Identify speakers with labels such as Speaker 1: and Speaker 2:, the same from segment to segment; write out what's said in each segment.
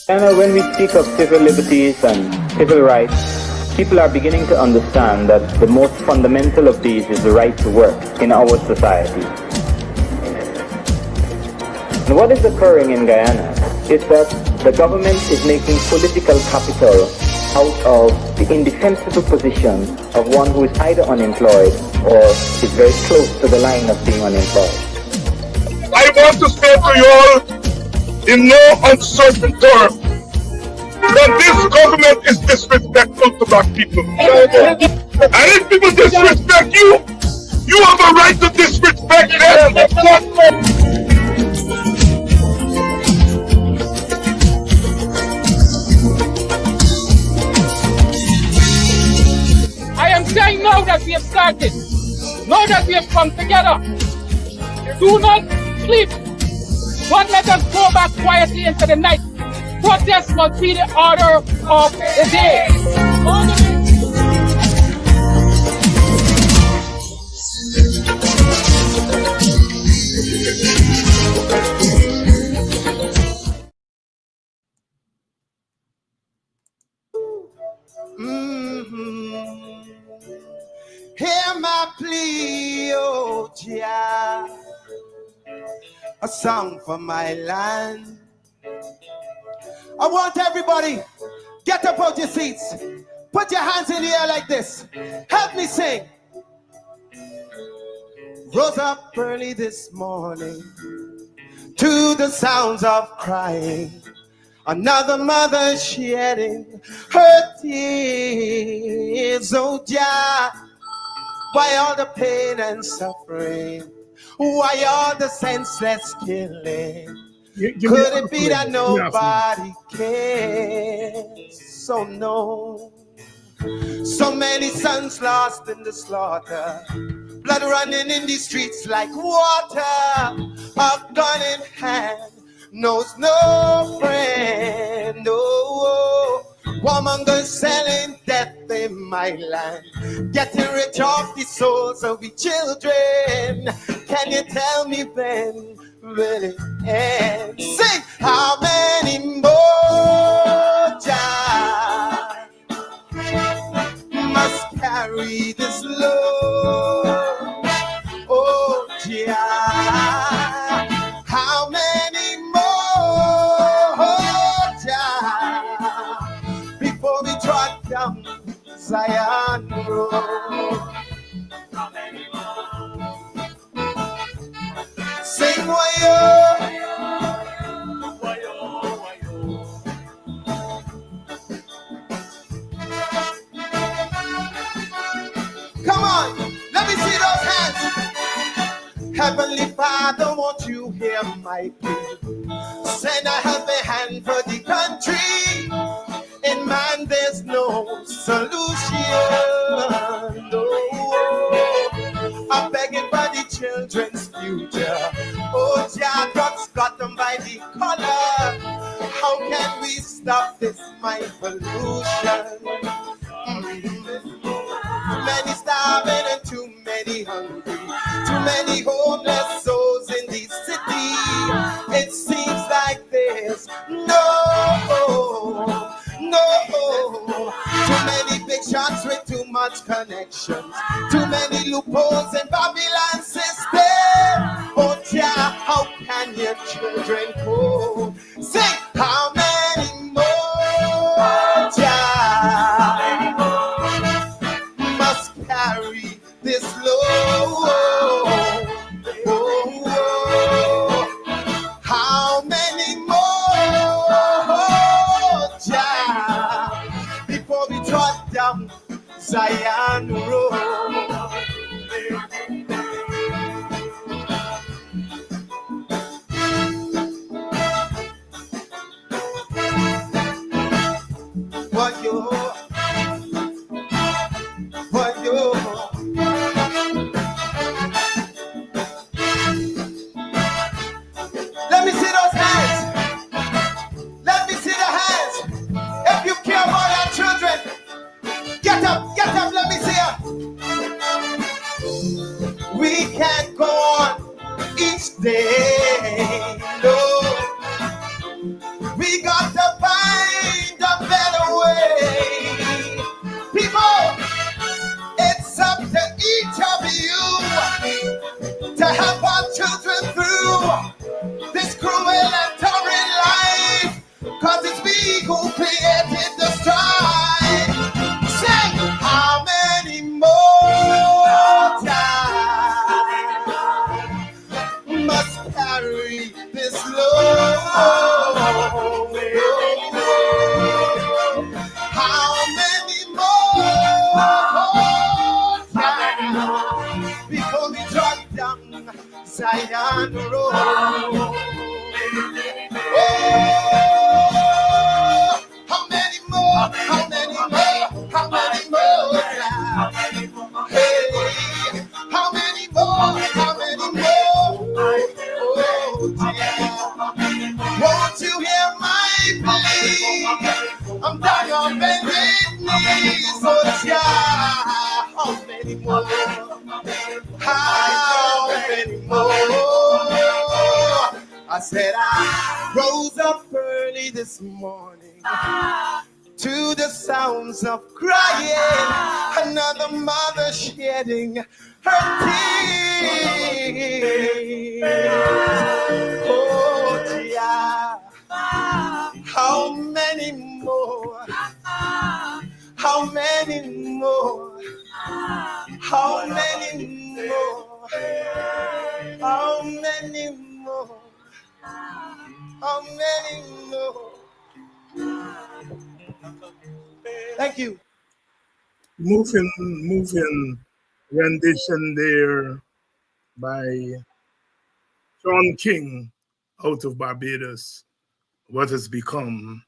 Speaker 1: And when we speak of civil liberties and civil rights, people are beginning to understand that the most fundamental of these is the right to work in our society. And what is occurring in Guyana is that the government is making political capital out of the indefensible position of one who is either unemployed or is very close to the line of being unemployed.
Speaker 2: I want to say to you all, in no uncertain terms, that this government is disrespectful to black people. And if people disrespect you, you have a right to disrespect them.
Speaker 3: I am saying now that we have started, now that we have come together, do not sleep. Don't let us go back quietly into the night. Protest must be the order of the day.
Speaker 4: Hear my plea, oh Jah, a song for my land. I want everybody, get up out your seats. Put your hands in the air like this. Help me sing. Rose up early this morning to the sounds of crying. Another mother shedding her tears. Oh, Jah, why all the pain and suffering? Why all the senseless killing? Could it be that nobody cares? So no. So many sons lost in the slaughter, blood running in the streets like water. A gun in hand knows no friend. No, warmongers selling death in my land, getting rich off the souls of the children. Can you tell me when will it end? Sing! How many more Jah must carry this load? Oh Jah, how many more Jah before we trot down Zion Road? How many more? Sing wayo, wayo, wayo. Come on, let me see those hands. Heavenly Father, won't you hear my plea? Send a helping hand for the country. In man, there's no solution. No. I'm begging for the children's future. Oh, Jah, drugs got them by the collar. How can we stop this mind pollution? Too many starving and too many hungry. Too many homeless souls in the city. It seems like there's no. Too many big shots with too much connections. Too many loopholes in Babylon system. Oh Jah, how can your children cope? Sing, how many more Jah must carry this load? How many more Jah before we trot down Zion Road? What you let me see those hands. Let me see the hands. If you care about our children, get up, let me see you. We Zion Road. Oh, how many more? How many more? How many more? Hey, how many more? How many more? Oh, dear. Won't you hear my plea? I'm down on bended knees. Oh, dear. How many more? How many more? I said I rose up early this morning to the sounds of crying, another mother shedding her tears. Oh dear, how many more? How many more? How many more? How many more? How many more? Thank you.
Speaker 2: Moving rendition there by John King out of Barbados, what has become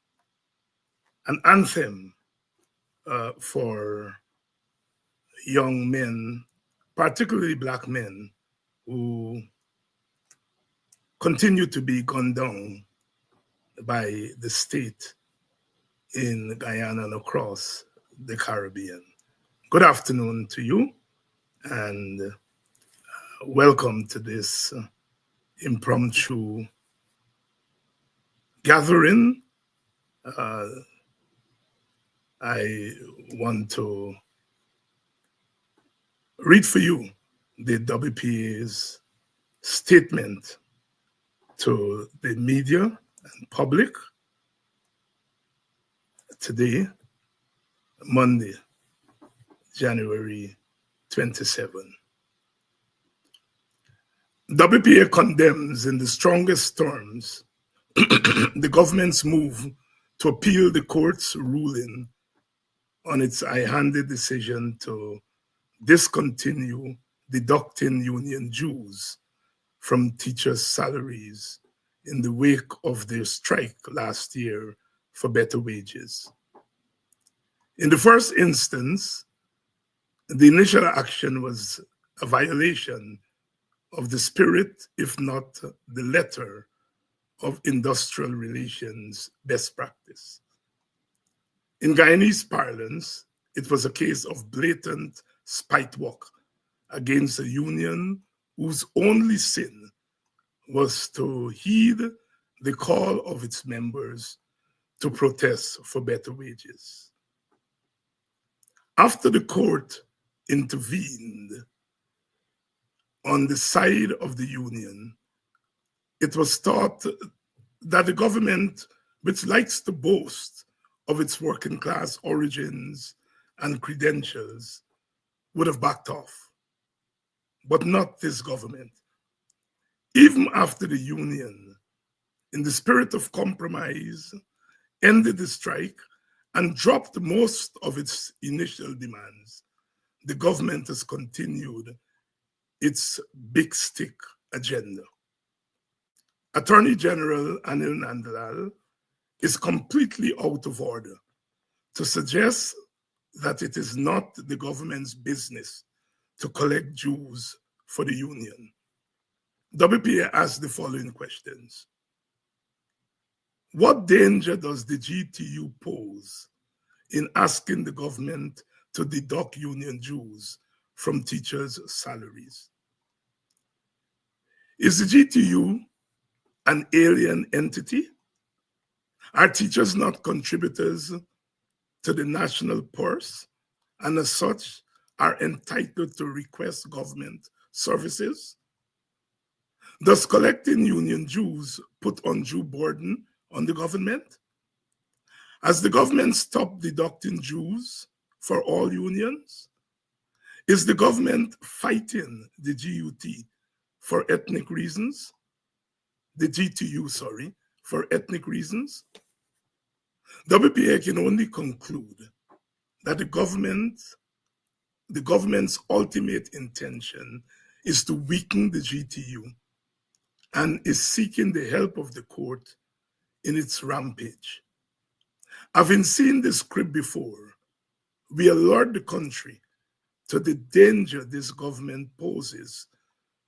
Speaker 2: an anthem for young men, particularly black men, who continue to be gunned down by the state in Guyana and across the Caribbean. Good afternoon to you, and welcome to this impromptu gathering. I want to read for you the WPA's statement to the media and public today, Monday, January 27. WPA condemns in the strongest terms the government's move to appeal the court's ruling on its high-handed decision to discontinue deducting union dues from teachers' salaries in the wake of their strike last year for better wages. In the first instance, the initial action was a violation of the spirit, if not the letter, of industrial relations best practice. In Guyanese parlance, it was a case of blatant spite work against a union whose only sin was to heed the call of its members to protest for better wages. After the court intervened on the side of the union, it was thought that the government, which likes to boast of its working class origins and credentials, would have backed off. But not this government. Even after the union, in the spirit of compromise, ended the strike and dropped most of its initial demands, the government has continued its big stick agenda. Attorney General Anil Nandlal is completely out of order to suggest that it is not the government's business to collect dues for the union. WPA asks the following questions. What danger does the GTU pose in asking the government to deduct union dues from teachers' salaries? Is the GTU an alien entity? Are teachers not contributors to the national purse, and as such are entitled to request government services? Does collecting union dues put undue burden on the government? Has the government stopped deducting dues for all unions? Is the government fighting the GUT for ethnic reasons? The GTU, sorry, for ethnic reasons? WPA can only conclude that the government's ultimate intention is to weaken the GTU and is seeking the help of the court in its rampage. Having seen this script before, we alert the country to the danger this government poses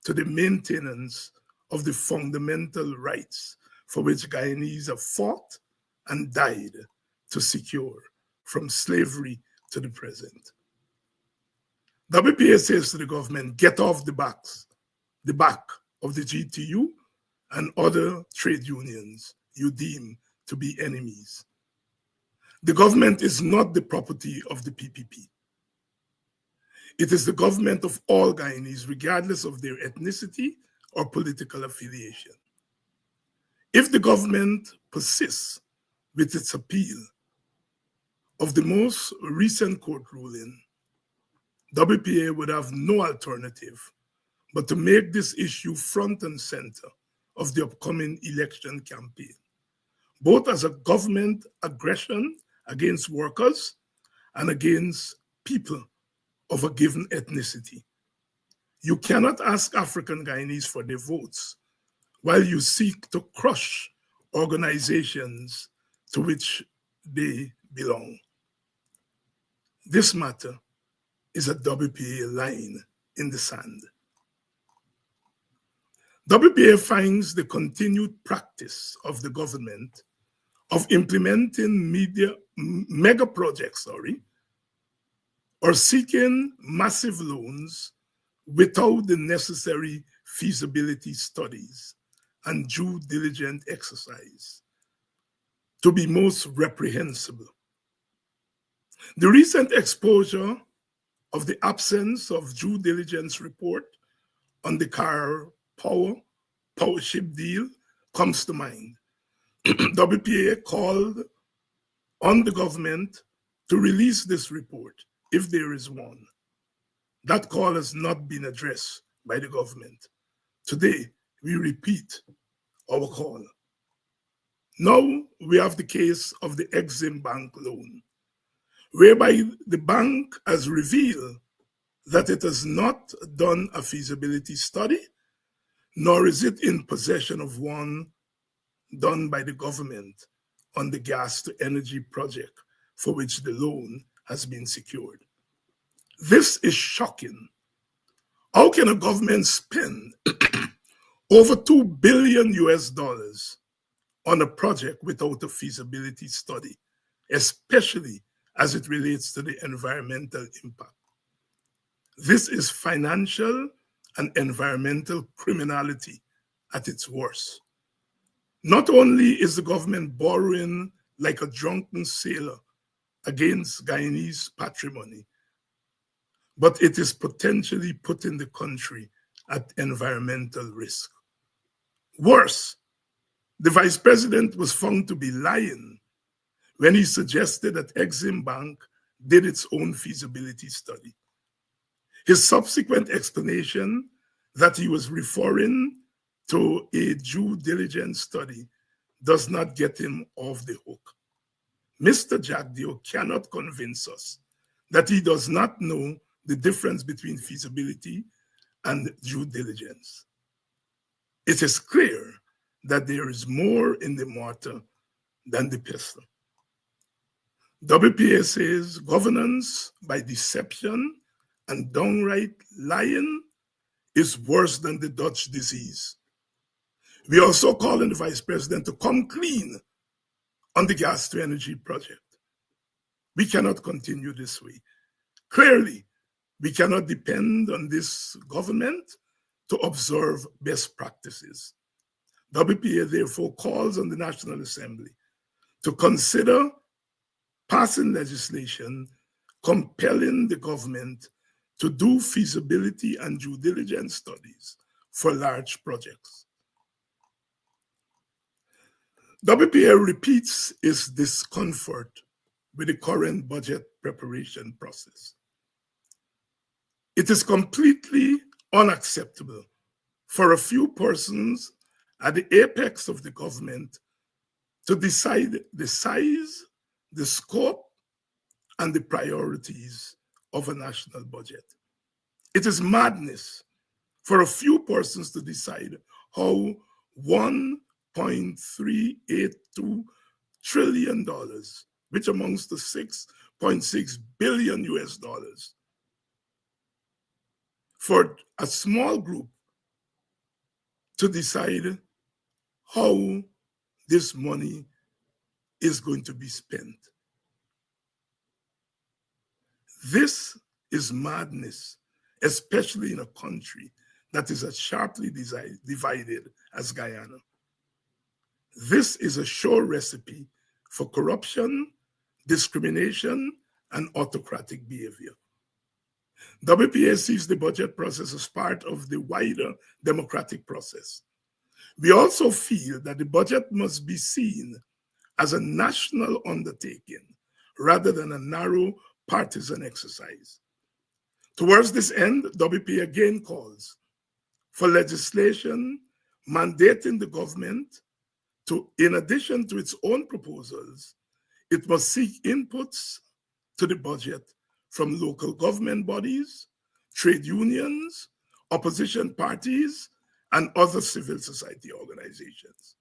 Speaker 2: to the maintenance of the fundamental rights for which Guyanese have fought and died to secure from slavery to the present. WPA says to the government, get off the back of the GTU and other trade unions you deem to be enemies. The government is not the property of the PPP. It is the government of all Guyanese, regardless of their ethnicity or political affiliation. If the government persists with its appeal of the most recent court ruling, WPA would have no alternative but to make this issue front and center of the upcoming election campaign, both as a government aggression against workers and against people of a given ethnicity. You cannot ask African Guyanese for their votes while you seek to crush organizations to which they belong. This matter is a WPA line in the sand. WPA finds the continued practice of the government of implementing mega projects, or seeking massive loans without the necessary feasibility studies and due diligence exercise to be most reprehensible. The recent exposure of the absence of due diligence report on the car power ship deal comes to mind. WPA called on the government to release this report if there is one. That call has not been addressed by the government. Today, we repeat our call. Now we have the case of the Exim Bank loan, whereby the bank has revealed that it has not done a feasibility study, nor is it in possession of one done by the government on the gas to energy project for which the loan has been secured. This is shocking. How can a government spend over $2 billion on a project without a feasibility study, especially as it relates to the environmental impact? This is financial and environmental criminality at its worst. Not only is the government borrowing like a drunken sailor against Guyanese patrimony, but it is potentially putting the country at environmental risk. Worse, the vice president was found to be lying when he suggested that Exim Bank did its own feasibility study. His subsequent explanation that he was referring to a due diligence study does not get him off the hook. Mr. Jagdeo cannot convince us that he does not know the difference between feasibility and due diligence. It is clear that there is more in the mortar than the pestle. WPA says governance by deception and downright lying is worse than the Dutch disease. We also call on the vice president to come clean on the gas to energy project. We cannot continue this way. Clearly, we cannot depend on this government to observe best practices. WPA therefore calls on the National Assembly to consider passing legislation compelling the government to do feasibility and due diligence studies for large projects. WPA repeats its discomfort with the current budget preparation process. It is completely unacceptable for a few persons at the apex of the government to decide the size, the scope, and the priorities of a national budget. It is madness for a few persons to decide how $1.382 trillion, which amounts to 6.6 billion US dollars, for a small group to decide how this money is going to be spent. This is madness, especially in a country that is as sharply divided as Guyana. This is a sure recipe for corruption, discrimination, and autocratic behavior. WPA sees the budget process as part of the wider democratic process. We also feel that the budget must be seen as a national undertaking rather than a narrow partisan exercise. Towards this end, WPA again calls for legislation mandating the government to, in addition to its own proposals, it must seek inputs to the budget from local government bodies, trade unions, opposition parties, and other civil society organizations.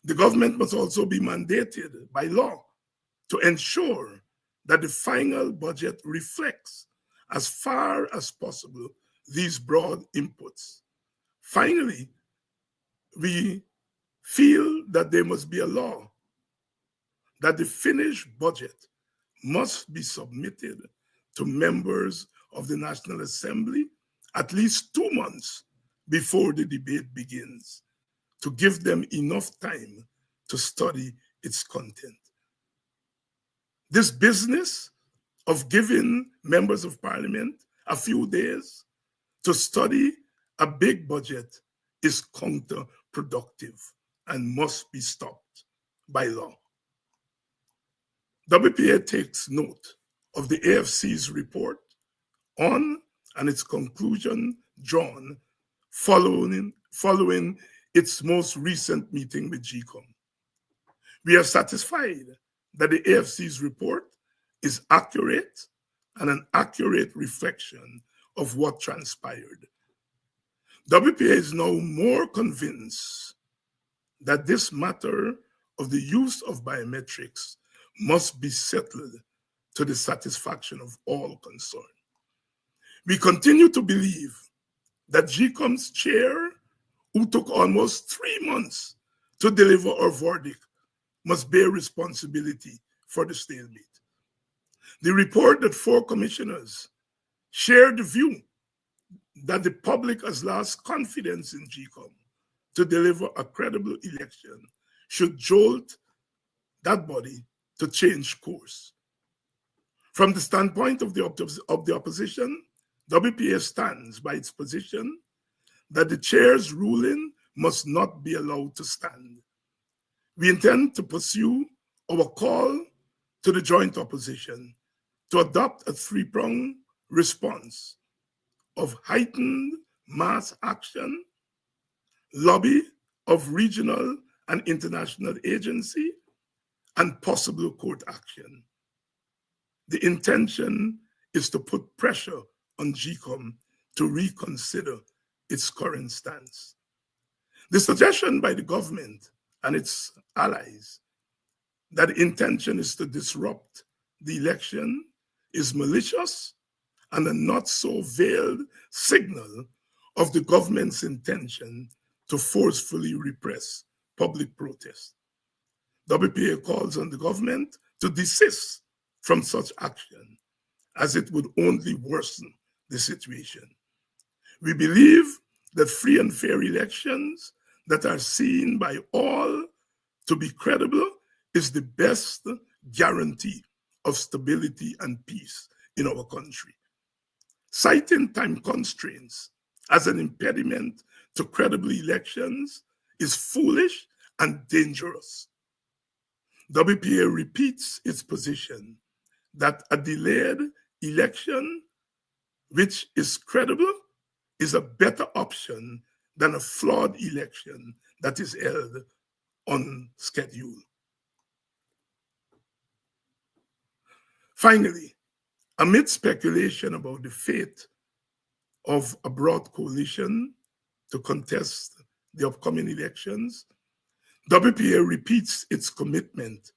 Speaker 2: The government must also be mandated by law to ensure that the final budget reflects, as far as possible, these broad inputs. Finally, we feel that there must be a law that the finished budget must be submitted to members of the National Assembly at least 2 months before the debate begins, to give them enough time to study its content. This business of giving members of parliament a few days to study a big budget is counterproductive and must be stopped by law. WPA takes note of the AFC's report on and its conclusion drawn following its most recent meeting with GCOM. We are satisfied that the AFC's report is accurate and an accurate reflection of what transpired. WPA is now more convinced that this matter of the use of biometrics must be settled to the satisfaction of all concerned. We continue to believe that GCOM's chair, who took almost 3 months to deliver our verdict, must bear responsibility for the stalemate. The report that 4 commissioners shared the view that the public has lost confidence in GCOM to deliver a credible election should jolt that body to change course. From the standpoint of the opposition, WPA stands by its position that the chair's ruling must not be allowed to stand. We intend to pursue our call to the joint opposition to adopt a 3-pronged response of heightened mass action, lobby of regional and international agency, and possible court action. The intention is to put pressure on GCOM to reconsider its current stance. The suggestion by the government and its allies that the intention is to disrupt the election is malicious and a not so veiled signal of the government's intention to forcefully repress public protest. WPA calls on the government to desist from such action, as it would only worsen the situation. We believe that free and fair elections that are seen by all to be credible is the best guarantee of stability and peace in our country. Citing time constraints as an impediment to credible elections is foolish and dangerous. WPA repeats its position that a delayed election which is credible is a better option than a flawed election that is held on schedule. Finally, amid speculation about the fate of a broad coalition to contest the upcoming elections, WPA repeats its commitment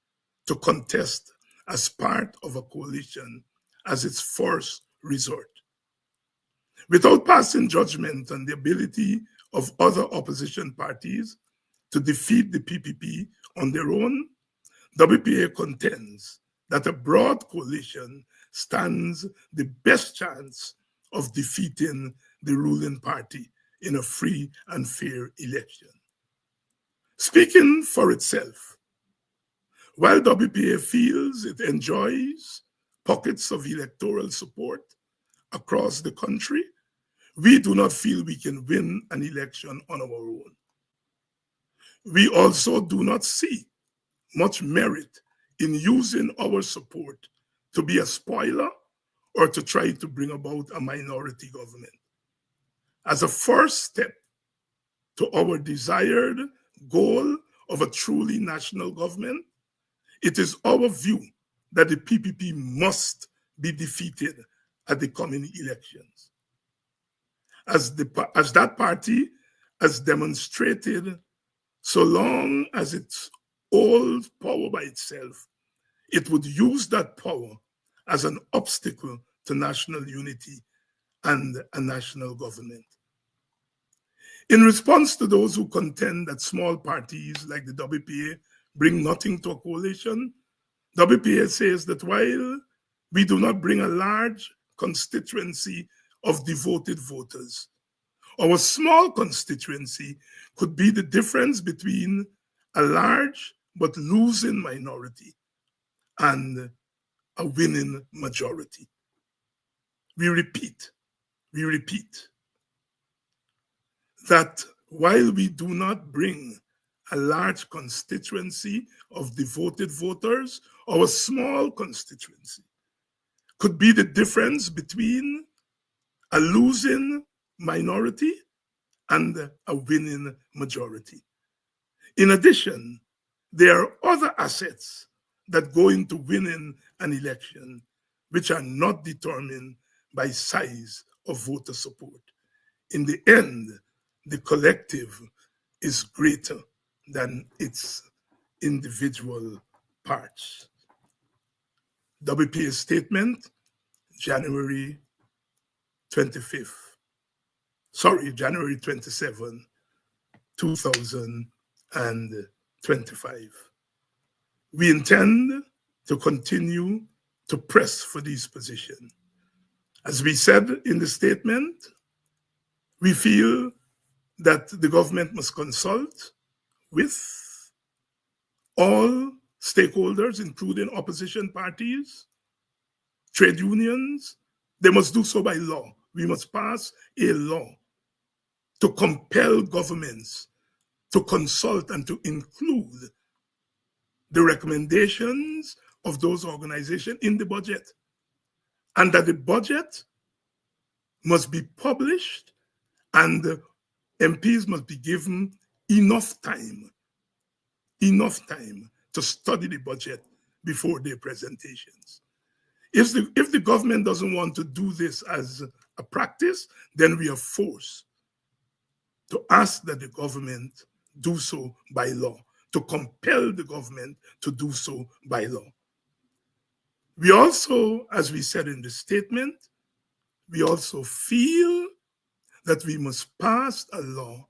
Speaker 2: to contest as part of a coalition as its first resort. Without passing judgment on the ability of other opposition parties to defeat the PPP on their own, WPA contends that a broad coalition stands the best chance of defeating the ruling party in a free and fair election. Speaking for itself, while WPA feels it enjoys pockets of electoral support across the country, we do not feel we can win an election on our own. We also do not see much merit in using our support to be a spoiler or to try to bring about a minority government. As a first step to our desired goal of a truly national government, it is our view that the PPP must be defeated at the coming elections. As that party has demonstrated, so long as it holds power by itself, it would use that power as an obstacle to national unity and a national government. In response to those who contend that small parties like the WPA bring nothing to a coalition, WPA says that while we do not bring a large constituency of devoted voters, our small constituency could be the difference between a large but losing minority and a winning majority. We repeat that while we do not bring a large constituency of devoted voters, our small constituency could be the difference between a losing minority and a winning majority. In addition, there are other assets that go into winning an election which are not determined by size of voter support. In the end, the collective is greater than its individual parts. WPA statement, January 27, 2025. We intend to continue to press for this position. As we said in the statement, we feel that the government must consult with all stakeholders, including opposition parties, trade unions. They must do so by law. We must pass a law to compel governments to consult and to include the recommendations of those organizations in the budget, and that the budget must be published and MPs must be given enough time to study the budget before their presentations. If the government doesn't want to do this as a practice, then we are forced to ask that the government do so by law, to compel the government to do so by law. We also, as we said in the statement, we also feel that we must pass a law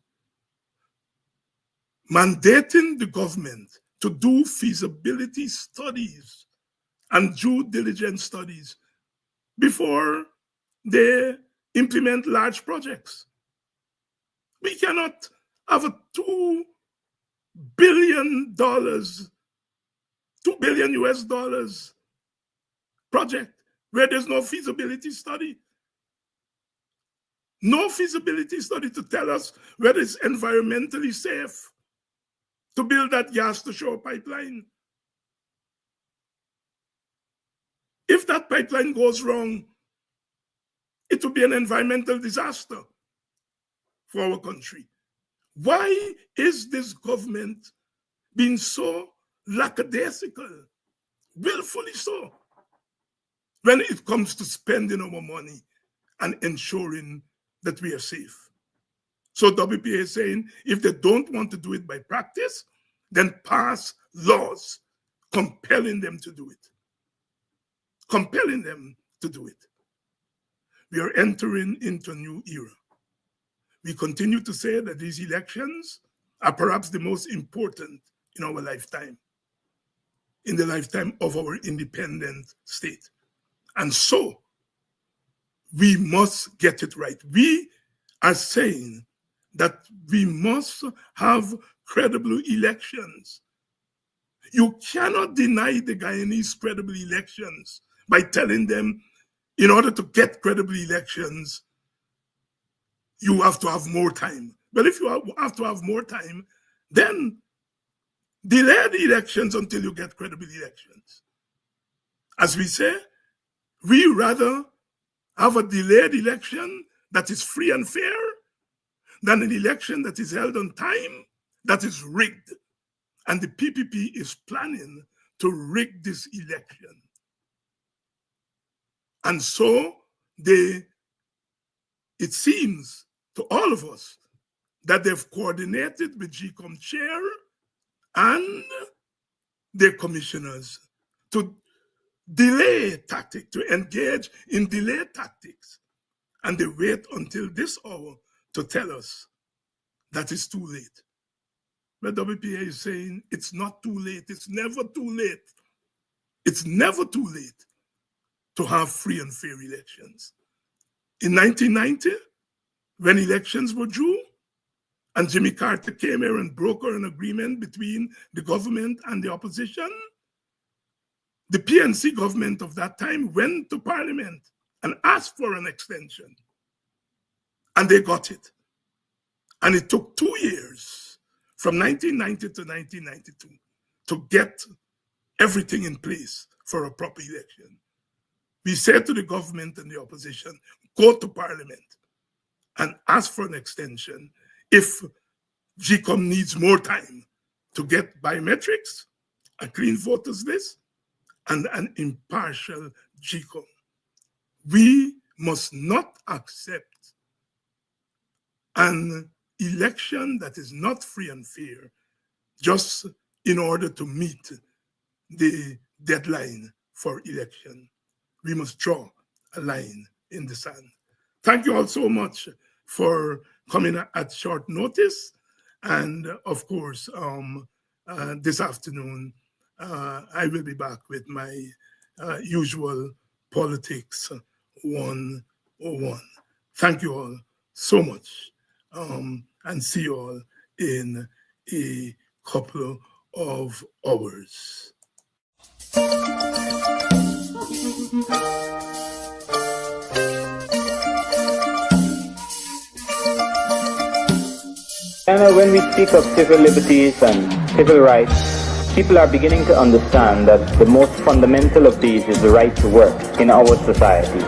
Speaker 2: mandating the government to do feasibility studies and due diligence studies before they implement large projects. We cannot have a $2 billion US dollars project where there's no feasibility study. No feasibility study to tell us whether it's environmentally safe to build that gas to shore pipeline. If that pipeline goes wrong, it will be an environmental disaster for our country. Why is this government being so lackadaisical, willfully so, when it comes to spending our money and ensuring that we are safe? So WPA is saying if they don't want to do it by practice, then pass laws compelling them to do it. Compelling them to do it. We are entering into a new era. We continue to say that these elections are perhaps the most important in our lifetime, in the lifetime of our independent state. And so we must get it right. We are saying that we must have credible elections. You cannot deny the Guyanese credible elections by telling them, in order to get credible elections, you have to have more time. But if you have to have more time, then delay the elections until you get credible elections. As we say, we rather have a delayed election that is free and fair than an election that is held on time that is rigged. And the PPP is planning to rig this election. And so it seems to all of us that they've coordinated with GCOM chair and their commissioners to delay tactics, to engage in delay tactics. And they wait until this hour to tell us that it's too late. But WPA is saying it's not too late. It's never too late. It's never too late to have free and fair elections. In 1990, when elections were due, and Jimmy Carter came here and brokered an agreement between the government and the opposition, the PNC government of that time went to Parliament and asked for an extension. And they got it. And it took 2 years, from 1990 to 1992, to get everything in place for a proper election. We said to the government and the opposition, go to Parliament and ask for an extension if GCOM needs more time to get biometrics, a clean voters list, and an impartial GCOM. We must not accept an election that is not free and fair just in order to meet the deadline for election. We must draw a line in the sand. Thank you all so much for coming at short notice. And of course, this afternoon, I will be back with my usual Politics 101. Thank you all so much. And see you all in a couple of hours.
Speaker 1: When we speak of civil liberties and civil rights, people are beginning to understand that the most fundamental of these is the right to work in our society.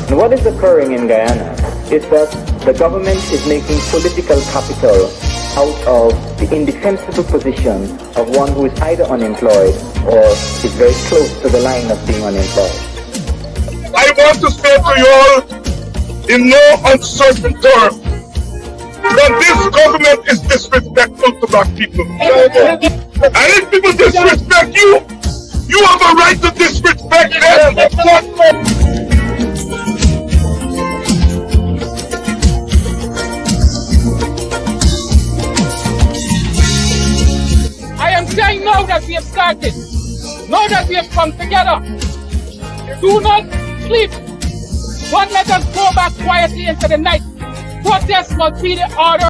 Speaker 1: And what is occurring in Guyana is that the government is making political capital out of the indefensible position of one who is either unemployed or is very close to the line of being unemployed.
Speaker 2: I want to say to you all, in no uncertain terms, that this government is disrespectful to black people. And if people disrespect you, you have a right to disrespect them.
Speaker 3: I am saying now that we have started, now that we have come together, do not sleep. Don't let us go back quietly into the night. Protest must be the order.